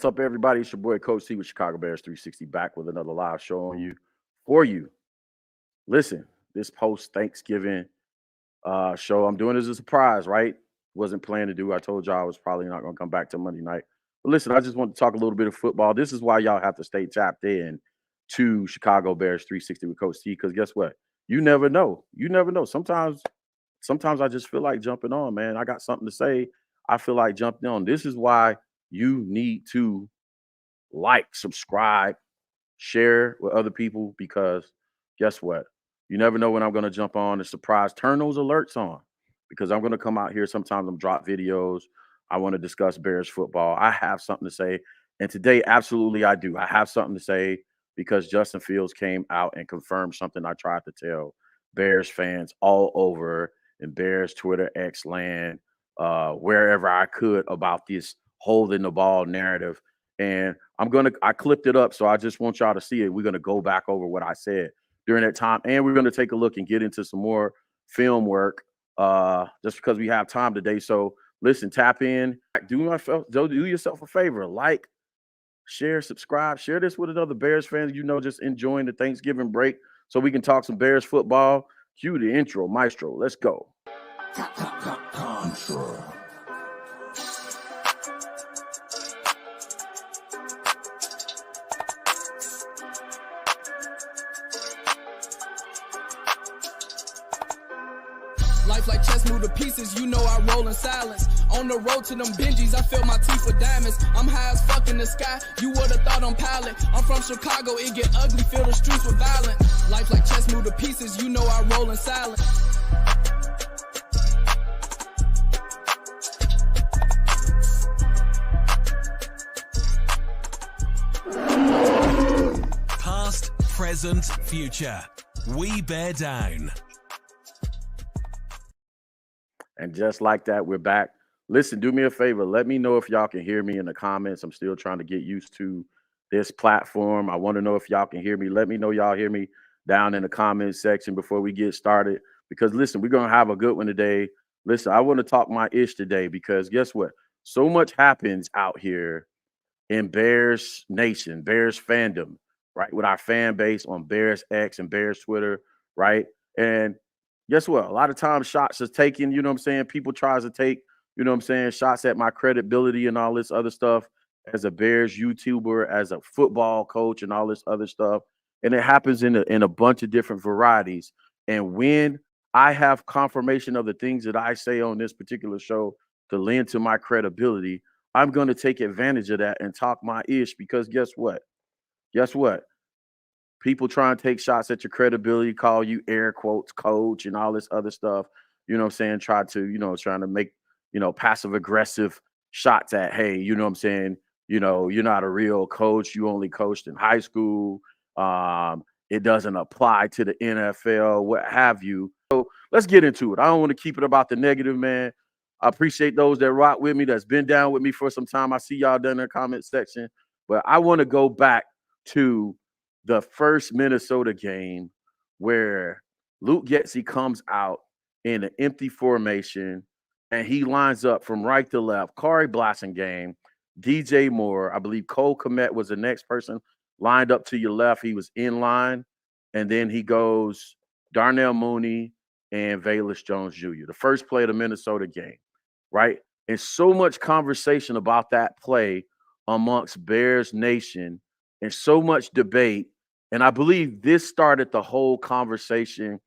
What's up, everybody? It's your boy Coach C with Chicago Bears 360 back with another live show on you for you. Listen, this post Thanksgiving show, I'm doing as a surprise, right? Wasn't planning to do. I told y'all I was probably not going to come back till Monday night. But listen, I just want to talk a little bit of football. This is why y'all have to stay tapped in to Chicago Bears 360 with Coach C. Because guess what? You never know. You never know. Sometimes I just feel like jumping on, man. I got something to say. I feel like jumping on. This is why you need to like, subscribe, share with other people because guess what? You never know when I'm going to jump on a surprise. Turn those alerts on because I'm going to come out here. Sometimes I'm drop videos. I want to discuss Bears football. I have something to say. And today, absolutely, I do. I have something to say because Justin Fields came out and confirmed something I tried to tell Bears fans all over in Bears Twitter, X land, wherever I could about this holding the ball narrative. And I clipped it up, so I just want y'all to see it. We're going to go back over what I said during that time, and we're going to take a look and get into some more film work just because we have time today. So listen, tap in, do yourself a favor, like, share, subscribe, share this with another Bears fan just enjoying the Thanksgiving break so we can talk some Bears football. Cue the intro, maestro. Let's go. Contra. Life like chess, move to pieces, I roll in silence. On the road to them Benjis, I feel my teeth with diamonds. I'm high as fuck in the sky, you would've thought I'm pilot. I'm from Chicago, it get ugly, fill the streets with violence. Life like chess, move to pieces, I roll in silence. Past, present, future. We bear down. And just like that, we're back. Listen, do me a favor. Let me know if y'all can hear me in the comments. I'm still trying to get used to this platform. I want to know if y'all can hear me. Let me know y'all hear me down in the comments section before we get started. Because, listen, we're going to have a good one today. Listen, I want to talk my ish today because guess what? So much happens out here in Bears Nation, Bears fandom, right? With our fan base on Bears X and Bears Twitter, right? And guess what? A lot of times shots are taken, people tries to take, shots at my credibility and all this other stuff as a Bears YouTuber, as a football coach and all this other stuff. And it happens in a bunch of different varieties. And when I have confirmation of the things that I say on this particular show to lend to my credibility, I'm going to take advantage of that and talk my ish because guess what? Guess what? People try and take shots at your credibility, call you air quotes coach and all this other stuff, trying to make, passive aggressive shots at, hey, you're not a real coach. You only coached in high school. It doesn't apply to the NFL, what have you. So let's get into it. I don't want to keep it about the negative, man. I appreciate those that rock with me, that's been down with me for some time. I see y'all down in the comment section, but I want to go back to the first Minnesota game where Luke Getsy comes out in an empty formation and he lines up from right to left. Corey Blasingame, DJ Moore, I believe Cole Kmet was the next person lined up to your left. He was in line. And then he goes Darnell Mooney and Velus Jones Jr., the first play of the Minnesota game, right? And so much conversation about that play amongst Bears Nation and so much debate. And I believe this started the whole conversation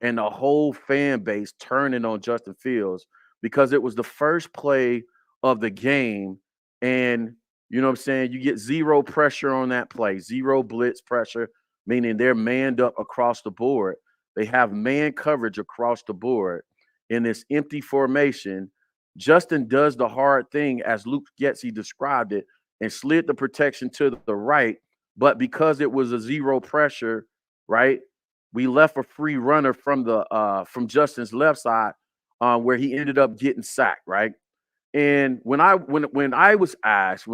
and the whole fan base turning on Justin Fields because it was the first play of the game. And, you get zero pressure on that play, zero blitz pressure, meaning they're manned up across the board. They have man coverage across the board in this empty formation. Justin does the hard thing as Luke Getsy described it and slid the protection to the right. But because it was a zero pressure, right, we left a free runner from from Justin's left side where he ended up getting sacked, right? And when I was asked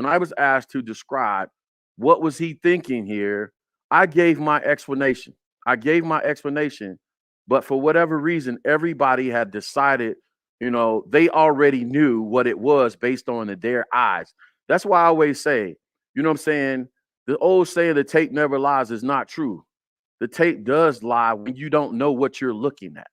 to describe what was he thinking here, I gave my explanation. But for whatever reason, everybody had decided, they already knew what it was based on their eyes. That's why I always say, you know what I'm saying? The old saying, the tape never lies, is not true. The tape does lie when you don't know what you're looking at.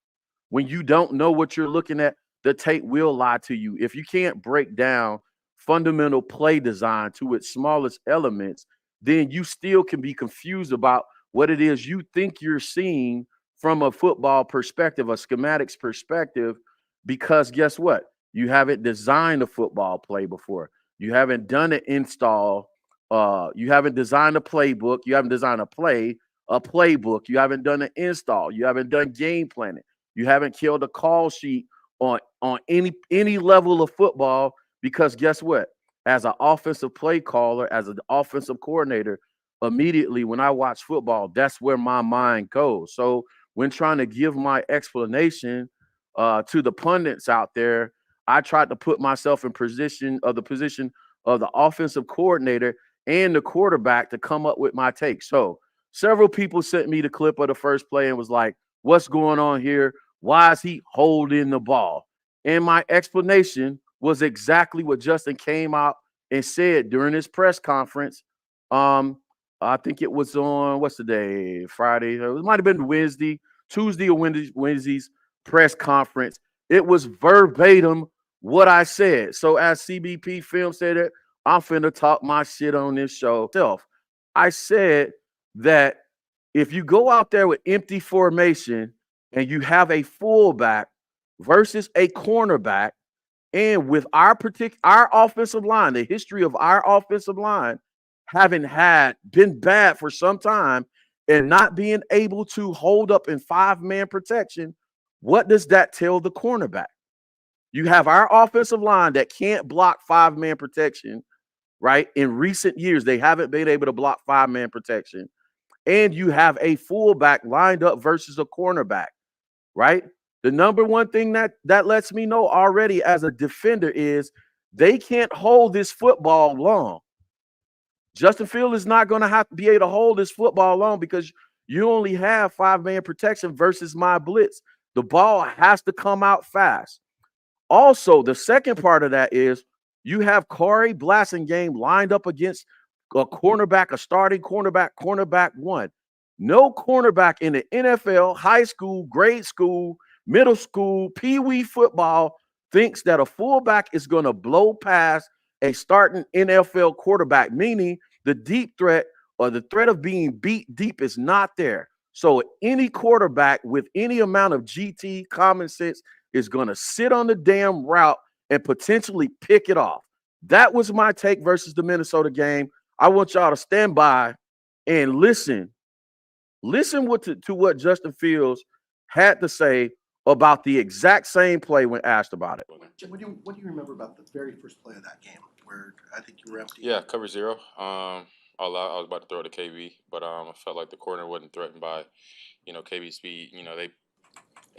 When you don't know what you're looking at, the tape will lie to you. If you can't break down fundamental play design to its smallest elements, then you still can be confused about what it is you think you're seeing from a football perspective, a schematics perspective, because guess what? You haven't designed a football play before. You haven't done an install. You haven't designed a playbook. You haven't designed a playbook. You haven't done an install. You haven't done game planning. You haven't killed a call sheet on any level of football, because guess what? As an offensive play caller, as an offensive coordinator, immediately when I watch football, that's where my mind goes. So when trying to give my explanation to the pundits out there, I tried to put myself in position of the offensive coordinator and the quarterback to come up with my take. So several people sent me the clip of the first play and was like, what's going on here? Why is he holding the ball? And my explanation was exactly what Justin came out and said during his press conference. I think it was on, what's the day? Friday. It might have been Tuesday or Wednesday's press conference. It was verbatim what I said. So as CBP Film said it, I'm finna talk my shit on this show. I said that if you go out there with empty formation and you have a fullback versus a cornerback, and with our offensive line, the history of our offensive line having been bad for some time and not being able to hold up in 5-man protection, what does that tell the cornerback? You have our offensive line that can't block 5-man protection, right? In recent years, they haven't been able to block 5-man protection. And you have a fullback lined up versus a cornerback, right? The number one thing that lets me know already as a defender is they can't hold this football long. Justin Fields is not going to have to be able to hold this football long because you only have 5-man protection versus my blitz. The ball has to come out fast. Also, the second part of that is you have Corey Blasingame lined up against a cornerback, a starting cornerback 1. No cornerback in the NFL, high school, grade school, middle school, pee-wee football thinks that a fullback is going to blow past a starting NFL quarterback, meaning the deep threat or the threat of being beat deep is not there. So any quarterback with any amount of GT common sense is going to sit on the damn route and potentially pick it off. That was my take versus the Minnesota game. I want y'all to stand by and listen to what Justin Fields had to say about the exact same play when asked about it. What do you remember about the very first play of that game where I think you were empty? Yeah, cover 0. I was about to throw to KB, but I felt like the corner wasn't threatened by, KB speed.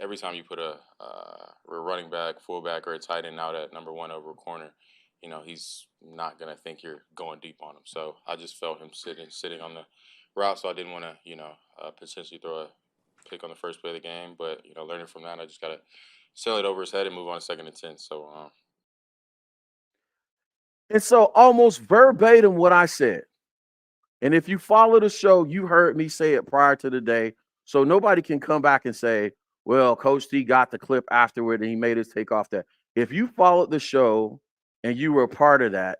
Every time you put a running back, fullback, or a tight end out at number 1 over a corner, he's not gonna think you're going deep on him. So I just felt him sitting on the route, so I didn't want to, potentially throw a pick on the first play of the game. But learning from that, I just gotta sail it over his head and move on to 2nd and 10. So. And so almost verbatim what I said. And if you follow the show, you heard me say it prior to the day. So nobody can come back and say, well, Coach T got the clip afterward and he made his take off that. If you followed the show and you were a part of that,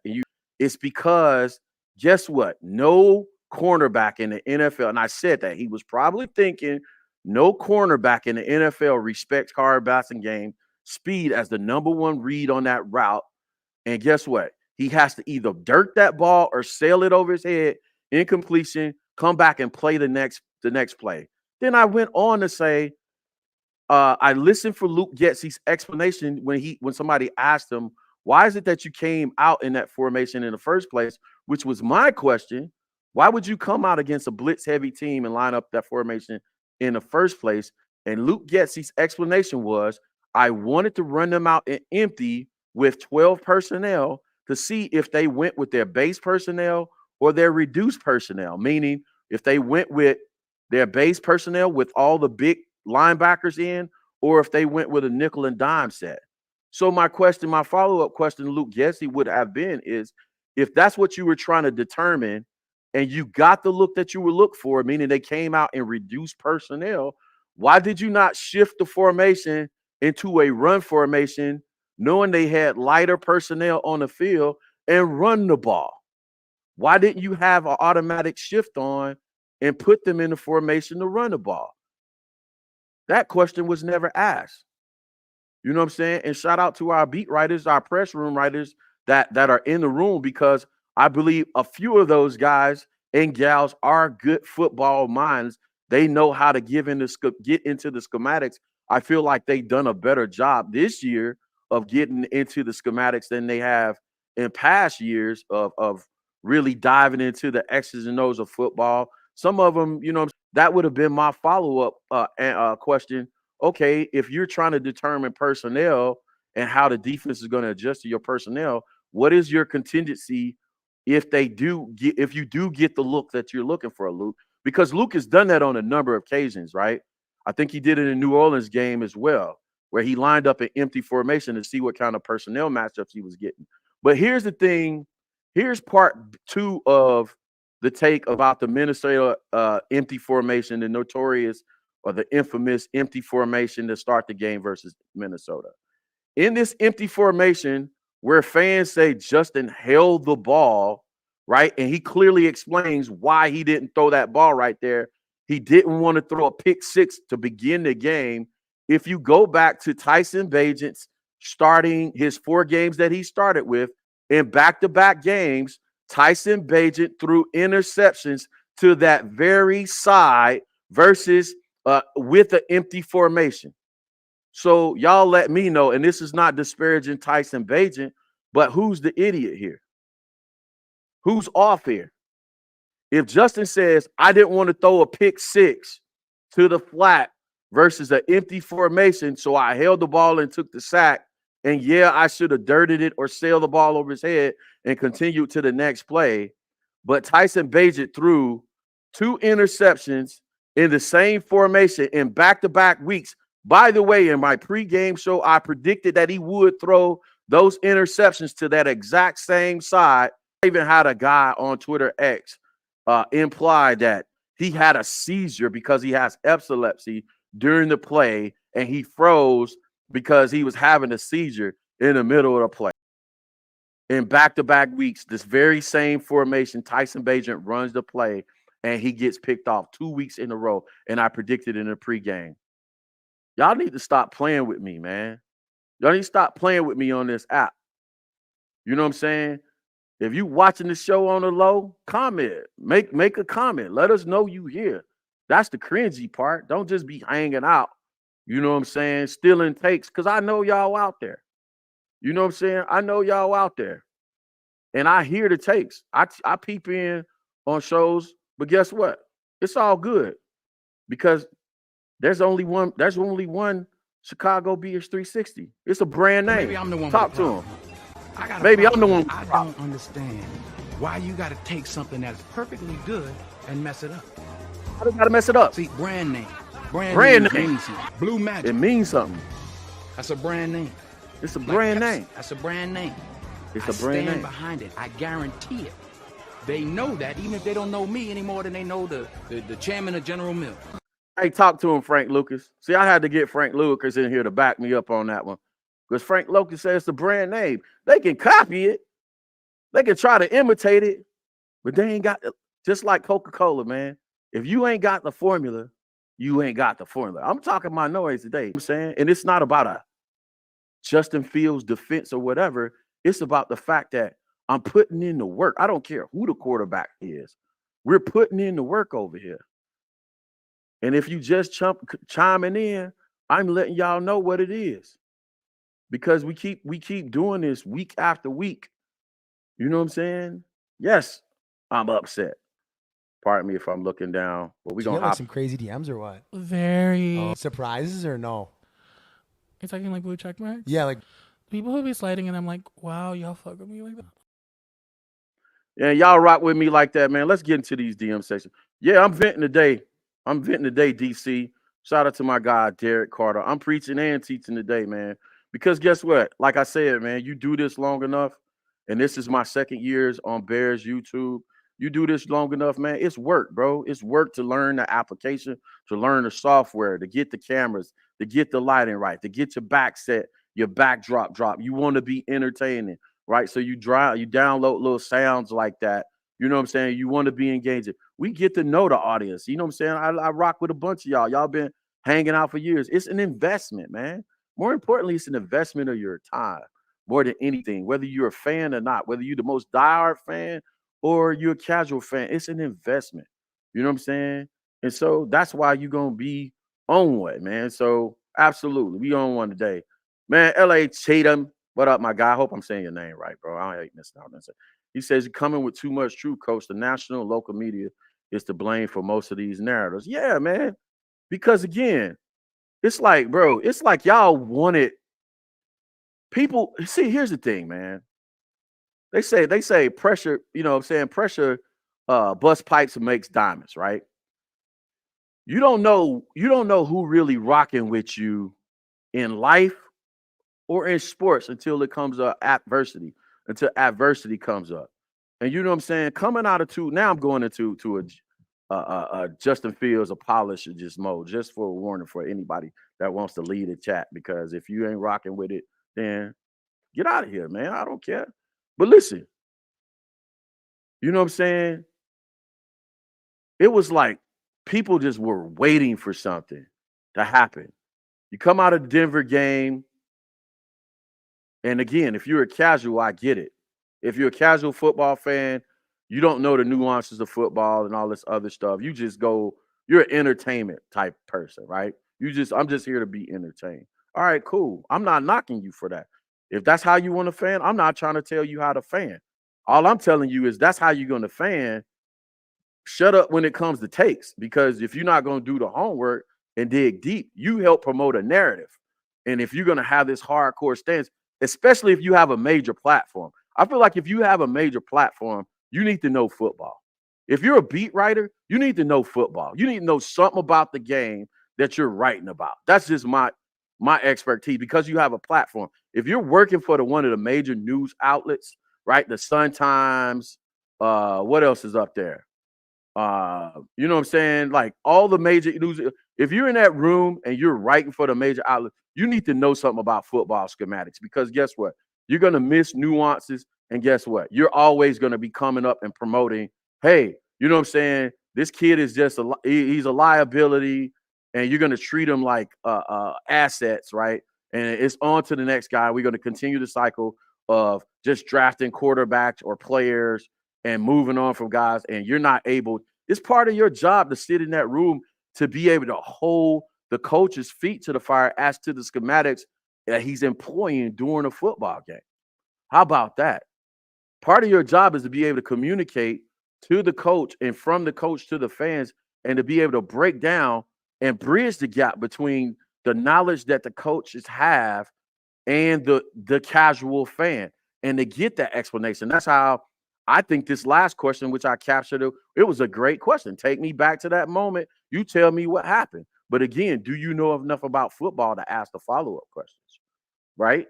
it's because guess what? No cornerback in the NFL, and I said that, he was probably thinking no cornerback in the NFL respects Corey Blasingame speed as the number 1 read on that route. And guess what? He has to either dirt that ball or sail it over his head, incompletion, come back and play the next play. Then I went on to say, I listened for Luke Getsy's explanation when somebody asked him, why is it that you came out in that formation in the first place, which was my question. Why would you come out against a blitz-heavy team and line up that formation in the first place? And Luke Getsy's explanation was, I wanted to run them out in empty with 12 personnel to see if they went with their base personnel or their reduced personnel, meaning if they went with their base personnel with all the big linebackers in, or if they went with a nickel and dime set. So my follow-up question to Luke Getsy would have been is, if that's what you were trying to determine and you got the look that you were looking for, meaning they came out and reduced personnel, why did you not shift the formation into a run formation, knowing they had lighter personnel on the field and run the ball? Why didn't you have an automatic shift on and put them in the formation to run the ball? That question was never asked. You know what I'm saying? And shout out to our beat writers, our press room writers that are in the room, because I believe a few of those guys and gals are good football minds. They know how to get into the schematics. I feel like they've done a better job this year of getting into the schematics than they have in past years of really diving into the X's and O's of football. Some of them, you know, that would have been my follow-up question. Okay, if you're trying to determine personnel and how the defense is going to adjust to your personnel, what is your contingency if you do get the look that you're looking for, Luke? Because Luke has done that on a number of occasions, right? I think he did it in the New Orleans game as well, where he lined up an empty formation to see what kind of personnel matchups he was getting. But here's the thing. Here's part 2 of the take about the Minnesota empty formation, the notorious or the infamous empty formation to start the game versus Minnesota. In this empty formation, where fans say Justin held the ball, right? And he clearly explains why he didn't throw that ball right there. He didn't want to throw a pick 6 to begin the game. If you go back to Tyson Bagent's starting his 4 games that he started with, in back-to-back games, Tyson Bagent threw interceptions to that very side versus with an empty formation. So y'all let me know, and this is not disparaging Tyson Bagent, but who's the idiot here? Who's off here? If Justin says, I didn't want to throw a pick 6 to the flat versus an empty formation, so I held the ball and took the sack, and yeah, I should have dirted it or sailed the ball over his head and continued to the next play, but Tyson Bagent threw 2 interceptions in the same formation in back-to-back weeks. By the way, in my pregame show, I predicted that he would throw those interceptions to that exact same side. I even had a guy on Twitter X imply that he had a seizure because he has epilepsy during the play, and he froze because he was having a seizure in the middle of the play. In back-to-back weeks, this very same formation, Tyson Bagent runs the play, and he gets picked off 2 weeks in a row, and I predicted in the pregame. Y'all need to stop playing with me, man. Y'all need to stop playing with me on this app. You know what I'm saying? If you watching the show on the low, comment. Make a comment. Let us know you here. That's the cringy part. Don't just be hanging out. You know what I'm saying? Stealing takes, because I know y'all out there. You know what I'm saying? I know y'all out there. And I hear the takes. I peep in on shows, but guess what? It's all good because there's only one Chicago Beers 360. It's a brand name. Maybe I'm the one. Talk to him. Maybe I'm the one. I don't understand why you got to take something that's perfectly good and mess it up. I don't got to mess it up. See, brand name. Brand name means something. Blue Magic. It means something. That's a brand name. It's a brand name. That's a brand name. It's a brand name. I stand behind it. I guarantee it. They know that, even if they don't know me any more than they know the chairman of General Mills. Hey, talk to him, Frank Lucas. See, I had to get Frank Lucas in here to back me up on that one. Because Frank Lucas says it's a brand name. They can copy it. They can try to imitate it. But they ain't got, just like Coca-Cola, man. If you ain't got the formula, you ain't got the formula. I'm talking my noise today. You know what I'm saying? And it's not about a Justin Fields defense or whatever. It's about the fact that I'm putting in the work. I don't care who the quarterback is. We're putting in the work over here. And if you just chiming in, I'm letting y'all know what it is. Because we keep doing this week after week. You know what I'm saying? Yes, I'm upset. Pardon me if I'm looking down, but we're gonna like some crazy DMs or what? Very Surprises or no? It's talking like blue check marks. Yeah, like People who be sliding and I'm like, wow, y'all fuck with me like that. Yeah, y'all rock with me like that, man. Let's get into these DM sections. Yeah, I'm venting today. DC. Shout out to my guy, Derek Carter. I'm preaching and teaching today, man. Because guess what? Like I said, man, you do this long enough and this is my second years on Bears YouTube. You do this long enough, man, it's work, bro. It's work to learn the application, to learn the software, to get the cameras, to get the lighting right, to get your back set, your backdrop drop. You want to be entertaining, right? So you download little sounds like that. You know what I'm saying? You want to be engaging. We get to know the audience. You know what I'm saying? I rock with a bunch of y'all. Y'all been hanging out for years. It's an investment, man. More importantly, it's an investment of your time more than anything. Whether you're a fan or not, whether you're the most diehard fan or you're a casual fan, it's an investment. You know what I'm saying? And so that's why you're gonna be on one, man. So absolutely, we on one today, man. LA Chatham, what up, my guy? I hope I'm saying your name right, bro. I ain't missing out. He says you're coming with too much truth, coach. The national and local media is to blame for most of these narratives. Yeah, man. Because again, it's like, bro, it's like y'all wanted people. See, here's the thing, man. They say pressure, you know what I'm saying? Pressure bust pipes and makes diamonds, right? You don't know who really rocking with you in life or in sports until it comes up until adversity comes up. And you know what I'm saying? Coming out of now I'm going into a Justin Fields apologist mode, just for a warning for anybody that wants to lead a chat. Because if you ain't rocking with it, then get out of here, man. I don't care. But listen, you know what I'm saying? It was like people just were waiting for something to happen. You come out of the Denver game, and again, if you're a casual, I get it. If you're a casual football fan, you don't know the nuances of football and all this other stuff. You just go, you're an entertainment type person, right? I'm just here to be entertained. All right, cool. I'm not knocking you for that. If that's how you want to fan, I'm not trying to tell you how to fan. All I'm telling you is that's how you're going to fan. Shut up when it comes to takes, because if you're not going to do the homework and dig deep, you help promote a narrative. And if you're going to have this hardcore stance, especially if you have a major platform, I feel like if you have a major platform, you need to know football. If you're a beat writer, you need to know football. You need to know something about the game that you're writing about. That's just my expertise, because you have a platform. If you're working for one of the major news outlets, right? The Sun Times, what else is up there? You know what I'm saying? Like all the major news. If you're in that room and you're writing for the major outlet, you need to know something about football schematics, because guess what? You're going to miss nuances. And guess what? You're always going to be coming up and promoting, hey, you know what I'm saying? This kid is just he's a liability, and you're going to treat him like assets, right? And it's on to the next guy. We're going to continue the cycle of just drafting quarterbacks or players and moving on from guys, and you're not able. It's part of your job to sit in that room to be able to hold the coach's feet to the fire as to the schematics that he's employing during a football game. How about that? Part of your job is to be able to communicate to the coach and from the coach to the fans, and to be able to break down and bridge the gap between the knowledge that the coaches have and the casual fan, and to get that explanation. That's how I think this last question, which I captured, it was a great question. Take me back to that moment. You tell me what happened. But again, do you know enough about football to ask the follow-up questions? Right?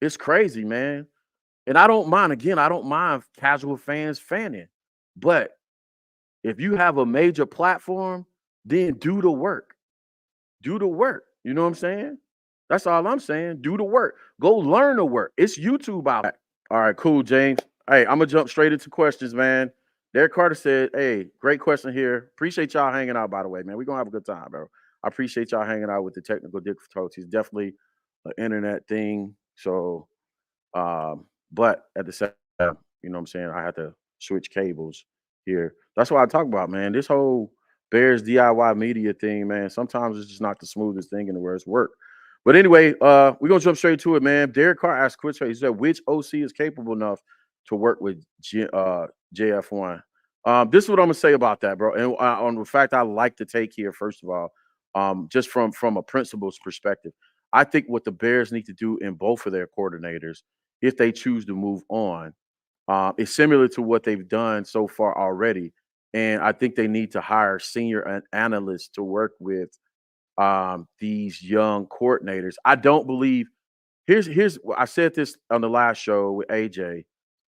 It's crazy, man. And I don't mind casual fans fanning. But if you have a major platform, then do the work. Do the work. You know what I'm saying? That's all I'm saying. Do the work. Go learn the work. It's YouTube out there. All right, cool, James. Hey, I'm gonna jump straight into questions, man. Derek Carter said, hey, great question here. Appreciate y'all hanging out, by the way, man. We're gonna have a good time, bro. I appreciate y'all hanging out with the technical difficulties. Definitely an internet thing. So but at the same time, you know what I'm saying, I had to switch cables here. That's what I talk about, man. This whole Bears DIY media thing, man. Sometimes it's just not the smoothest thing in the worst work. But anyway, we're gonna jump straight to it, man. Derek Carr asked quick. He said, which OC is capable enough to work with JF1? This is what I'm gonna say about that, bro. And on the fact I like to take here, first of all, just from a principles perspective, I think what the Bears need to do in both of their coordinators, if they choose to move on, is similar to what they've done so far already. And I think they need to hire senior analysts to work with these young coordinators. I don't believe here's I said this on the last show with AJ,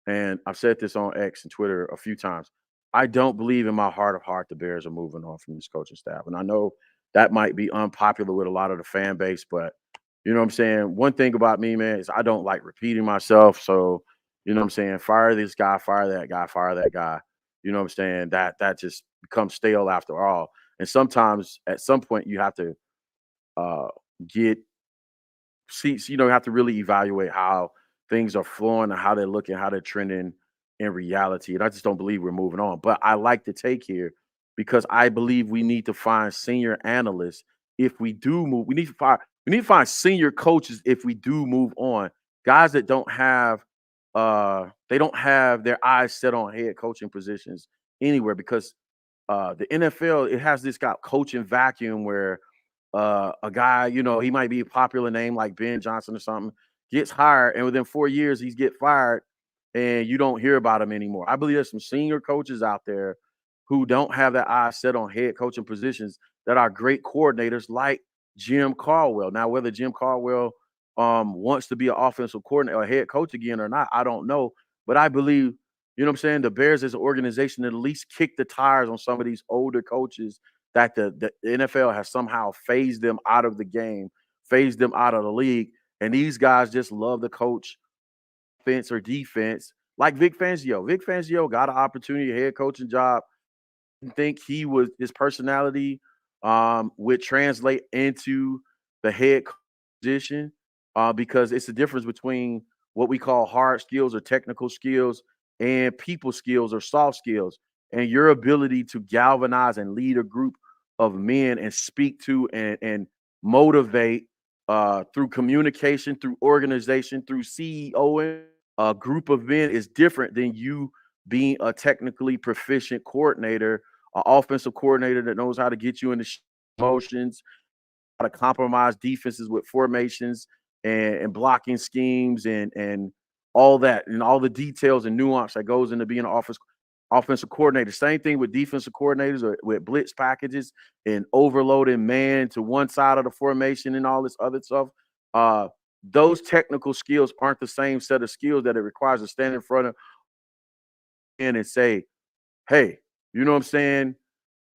and I've said this on X and Twitter a few times. I don't believe in my heart of heart the Bears are moving on from this coaching staff. And I know that might be unpopular with a lot of the fan base, but you know what I'm saying? One thing about me, man, is I don't like repeating myself. So, you know what I'm saying? Fire this guy, fire that guy, fire that guy. You know what I'm saying? That just becomes stale after all. And sometimes at some point you have to uh get seats, you have to really evaluate how things are flowing and how they're looking, how they're trending in reality. And I just don't believe we're moving on. But I like the take here because I believe we need to find senior analysts if we do move. We need to find senior coaches if we do move on. Guys that don't have their eyes set on head coaching positions anywhere because the NFL, it has this guy coaching vacuum where a guy, he might be a popular name like Ben Johnson or something, gets hired, and within 4 years he's get fired, and you don't hear about him anymore. I believe there's some senior coaches out there who don't have their eyes set on head coaching positions that are great coordinators, like Jim Caldwell. Now, whether Jim Caldwell wants to be an offensive coordinator or head coach again or not, I don't know. But I believe, you know what I'm saying, the Bears as an organization at least kick the tires on some of these older coaches that the NFL has somehow phased them out of the game, phased them out of the league. And these guys just love to coach offense or defense, like Vic Fangio. Vic Fangio got an opportunity, a head coaching job. I think his personality would translate into the head position because it's the difference between what we call hard skills or technical skills and people skills or soft skills, and your ability to galvanize and lead a group of men and speak to and motivate through communication, through organization, through CEO. A group of men is different than you being a technically proficient coordinator, an offensive coordinator that knows how to get you into motions, how to compromise defenses with formations and blocking schemes and all that and all the details and nuance that goes into being an offensive coordinator. Same thing with defensive coordinators or with blitz packages and overloading man to one side of the formation and all this other stuff. Those technical skills aren't the same set of skills that it requires to stand in front of and say, hey, you know what I'm saying?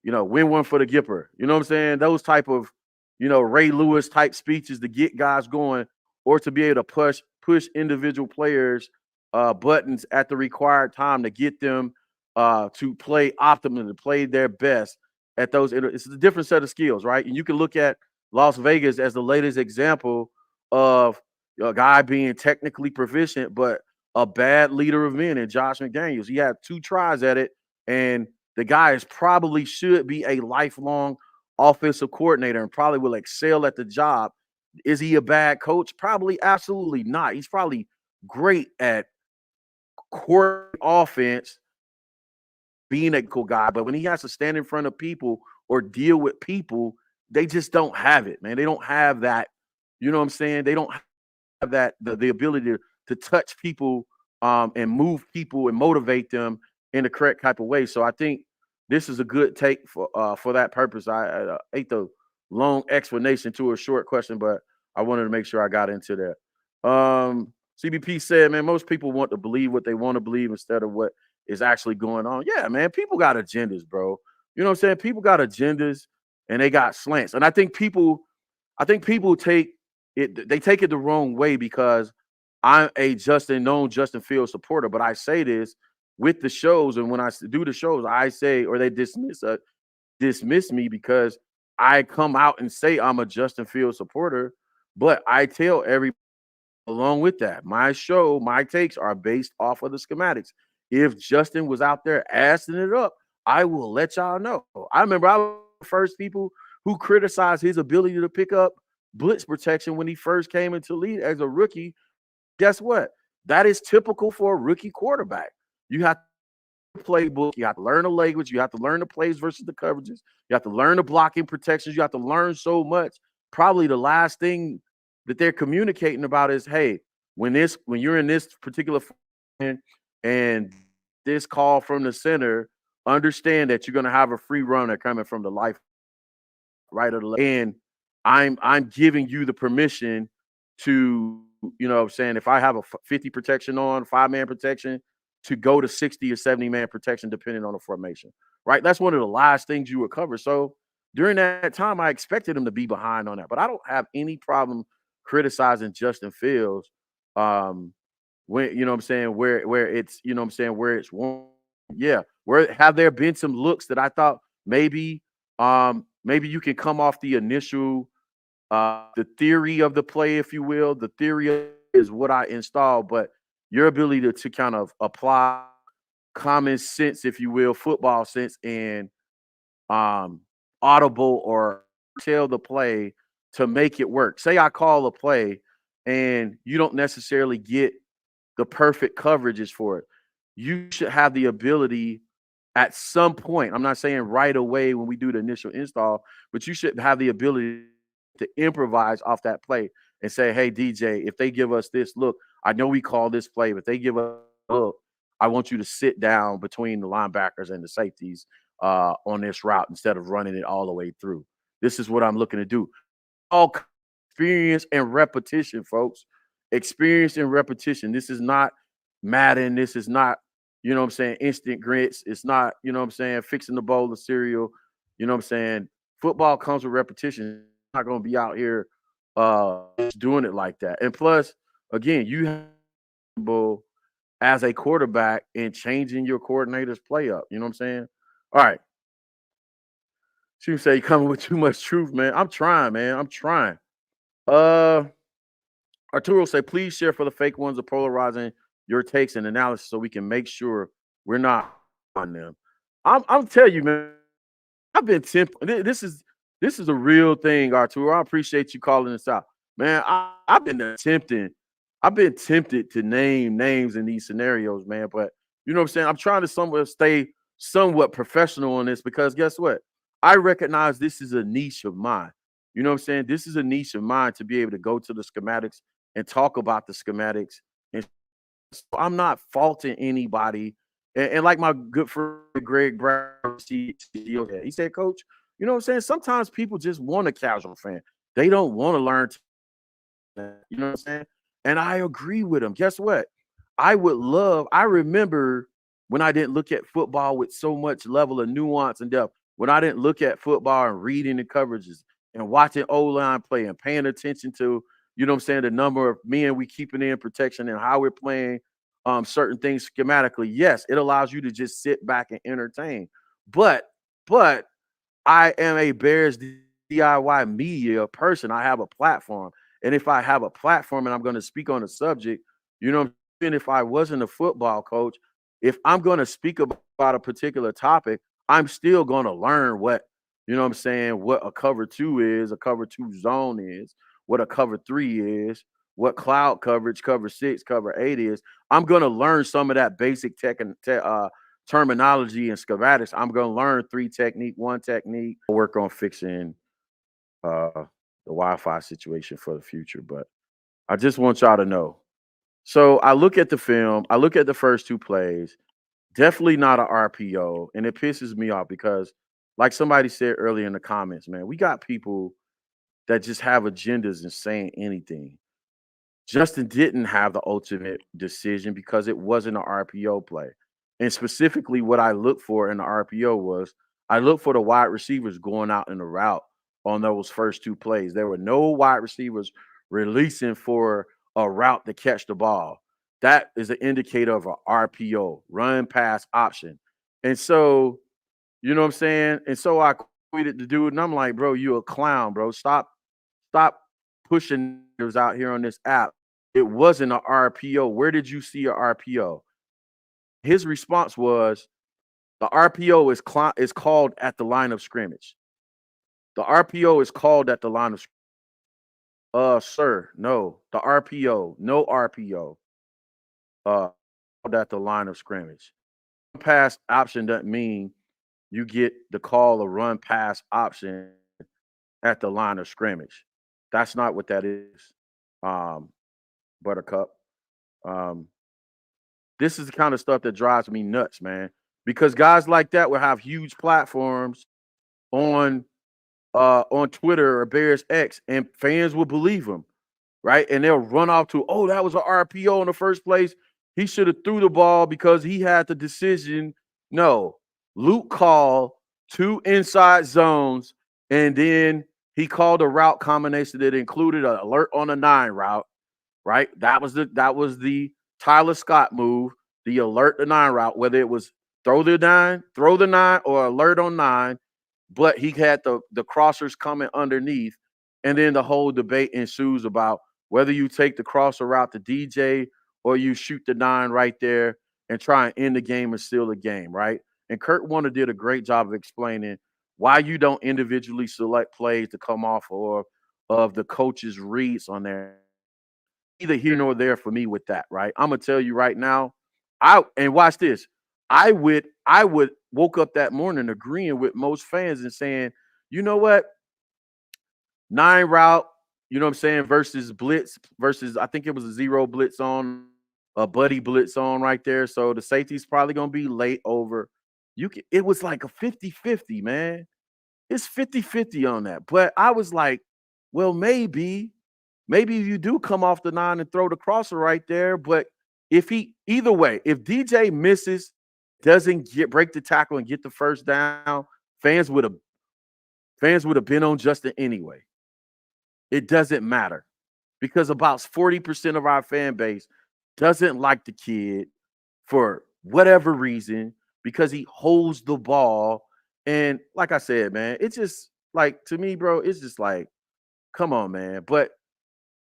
Win one for the Gipper. You know what I'm saying? Those type of, Ray Lewis type speeches to get guys going or to be able to push individual players buttons at the required time to get them to play optimally, to play their best at those. It's a different set of skills, right? And you can look at Las Vegas as the latest example of a guy being technically proficient, but a bad leader of men in Josh McDaniels. He had 2 tries at it, and the guy probably should be a lifelong offensive coordinator and probably will excel at the job. Is he a bad coach? Probably absolutely not. He's probably great at coordinating offense, being a cool guy, but when he has to stand in front of people or deal with people, they just don't have it, man. They don't have that, you know what I'm saying? They don't have that the ability to touch people and move people and motivate them in the correct type of way. So I think this is a good take for that purpose. I ate the long explanation to a short question, but I wanted to make sure I got into that. CBP said, man, most people want to believe what they want to believe instead of what is actually going on. Yeah, man, people got agendas, bro. You know what I'm saying? People got agendas and they got slants. And I think people take it, they take it the wrong way because I'm a known Justin Fields supporter, but I say this with the shows, and when I do the shows, I say, or they dismiss me because I come out and say I'm a Justin Fields supporter, but I tell everybody along with that, my takes are based off of the schematics. If Justin was out there assing it up, I will let y'all know. I remember I was the first people who criticized his ability to pick up blitz protection when he first came into league as a rookie. Guess what? That is typical for a rookie quarterback. You have to playbook, you have to learn the language, you have to learn the plays versus the coverages, you have to learn the blocking protections, you have to learn so much. Probably the last thing that they're communicating about is, hey, when you're in this particular and this call from the center, understand that you're going to have a free runner coming from the life right of the left. And I'm giving you the permission to you know what I'm saying, if I have a 50 protection on, 5-man protection, to go to 60 or 70-man protection, depending on the formation, right? That's one of the last things you would cover. So during that time, I expected him to be behind on that, but I don't have any problem criticizing Justin Fields. When, you know what I'm saying, where it's, you know what I'm saying, where it's warm. Yeah. Where have there been some looks that I thought maybe you can come off the initial the theory of the play, if you will. The theory is what I installed, but your ability to kind of apply common sense, if you will, football sense, and um, audible or tell the play to make it work. Say I call a play and you don't necessarily get the perfect coverages for it. You should have the ability at some point. I'm not saying right away when we do the initial install, but you should have the ability to improvise off that play and say, hey, DJ, if they give us this look, I know we call this play, but they give us a look, I want you to sit down between the linebackers and the safeties on this route instead of running it all the way through. This is what I'm looking to do. All experience and repetition, folks. Experience and repetition. This is not Madden. This is not, you know what I'm saying, instant grits. It's not, you know what I'm saying, fixing the bowl of cereal. You know what I'm saying? Football comes with repetition. Not going to be out here just doing it like that. And plus, again, you have as a quarterback and changing your coordinator's play up. You know what I'm saying? All right. She say you coming with too much truth, man. I'm trying, man. I'm trying. Uh Arturo say, please share for the fake ones of polarizing your takes and analysis so we can make sure we're not on them. I'm telling you, man. I've been tempted. This is a real thing, Arturo. I appreciate you calling this out, man. I've been attempting. I've been tempted to name names in these scenarios, man. But you know what I'm saying. I'm trying to stay somewhat professional on this because guess what? I recognize this is a niche of mine. You know what I'm saying? This is a niche of mine to be able to go to the schematics and talk about the schematics. And so I'm not faulting anybody. And like my good friend Greg Brown, he said, Coach, you know what I'm saying? Sometimes people just want a casual fan. They don't want to learn. You know what I'm saying? And I agree with him. Guess what? I remember when I didn't look at football with so much level of nuance and depth, when I didn't look at football and reading the coverages and watching O-line play and paying attention to, you know what I'm saying, the number of men we keeping in protection and how we're playing certain things schematically. Yes, it allows you to just sit back and entertain. But I am a Bears DIY media person. I have a platform. And if I have a platform and I'm going to speak on a subject, you know, if I wasn't a football coach, if I'm going to speak about a particular topic, I'm still going to learn what, you know what I'm saying, what a cover 2 is, a cover 2 zone is, what a cover 3 is, what cloud coverage, cover 6, cover 8 is. I'm going to learn some of that basic terminology and schematics. I'm going to learn 3 technique, 1 technique, work on fixing the Wi-Fi situation for the future. But I just want y'all to know. So I look at the film, I look at the first 2 plays, definitely not an RPO. And it pisses me off because, like somebody said earlier in the comments, man, we got people that just have agendas and saying anything. Justin didn't have the ultimate decision because it wasn't an RPO play. And specifically, what I look for in the RPO was I look for the wide receivers going out in the route on those first 2 plays. There were no wide receivers releasing for a route to catch the ball. That is an indicator of an RPO, run pass option. And so, you know what I'm saying? And so I tweeted the dude, and I'm like, bro, you a clown, bro. Stop pushing those out here on this app. It wasn't an RPO. Where did you see an RPO? His response was, the RPO is called at the line of scrimmage. The RPO is called at the line of scrimmage. Sir, no. The RPO, no RPO. At the line of scrimmage. Pass option doesn't mean you get the call a run pass option at the line of scrimmage. That's not what that is, Buttercup. This is the kind of stuff that drives me nuts, man. Because guys like that will have huge platforms on Twitter or Bears X, and fans will believe them. right? And they'll run off to, oh, that was an RPO in the first place. He should have threw the ball because he had the decision. No, Luke called 2 inside zones, and then he called a route combination that included an alert on a 9 route, right? That was the Tyler Scott move, the alert the 9 route, whether it was throw the 9, or alert on 9, but he had the crossers coming underneath, and then the whole debate ensues about whether you take the crosser route to DJ or you shoot the 9 right there and try and end the game and steal the game, right? And Kurt Warner did a great job of explaining why you don't individually select plays to come off of the coach's reads on there. Neither here nor there for me with that, right? I'm gonna tell you right now, and watch this. I would woke up that morning agreeing with most fans and saying, you know what, 9 route, you know what I'm saying, versus blitz, versus I think it was a 0 blitz on, a buddy blitz on right there. So the safety's probably gonna be late over. It was like a 50-50, man. It's 50-50 on that. But I was like, well, maybe you do come off the 9 and throw the crosser right there. But either way, if DJ misses, doesn't break the tackle and get the first down, fans would have been on Justin anyway. It doesn't matter because about 40% of our fan base doesn't like the kid for whatever reason because he holds the ball. And like I said, man, it's just like, to me, bro, it's just like, come on, man. But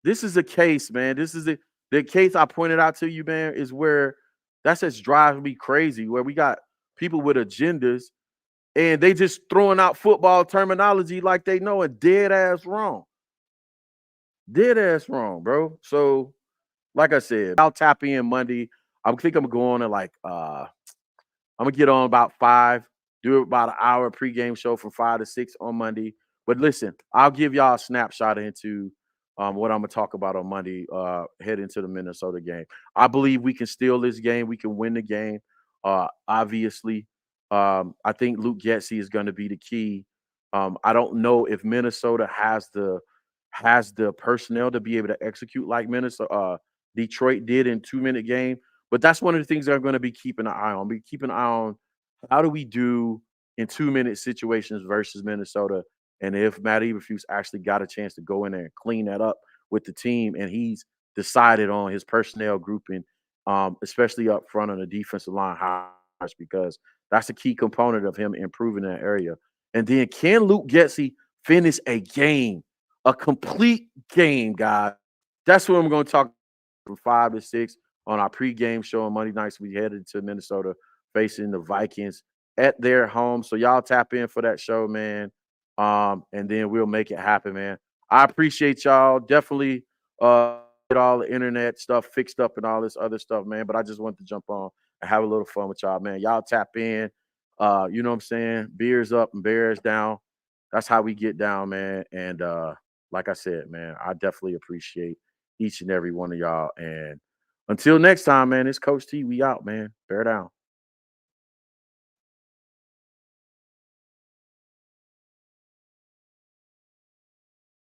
this is a case, man. This is the case I pointed out to you, man, is where that's just driving me crazy, where we got people with agendas and they just throwing out football terminology like they know it dead ass wrong. Dead ass wrong, bro. So, like I said, I'll tap in Monday. I think I'm going to I'm gonna get on about 5, do about an hour pregame show from 5 to 6 on Monday. But listen, I'll give y'all a snapshot into what I'm gonna talk about on Monday, head into the Minnesota game. I believe we can steal this game. We can win the game. Obviously, I think Luke Getsy is going to be the key. I don't know if Minnesota has the personnel to be able to execute like Detroit did in 2-minute game. But that's one of the things that I'm going to be keeping an eye on. Be keeping an eye on how do we do in 2-minute situations versus Minnesota. And if Matt Eberflus actually got a chance to go in there and clean that up with the team, and he's decided on his personnel grouping, especially up front on the defensive line, because that's a key component of him improving that area. And then can Luke Getsy finish a game, a complete game, guys? That's what I'm going to talk from 5 to 6 on our pregame show on Monday nights. We headed to Minnesota facing the Vikings at their home. So y'all tap in for that show, man. And then we'll make it happen, man. I appreciate y'all. Definitely get all the internet stuff fixed up and all this other stuff, man. But I just wanted to jump on and have a little fun with y'all, man. Y'all tap in. You know what I'm saying? Beers up and bears down. That's how we get down, man. And like I said, man, I definitely appreciate each and every one of y'all. And until next time, man, it's Coach T. We out, man. Bear down.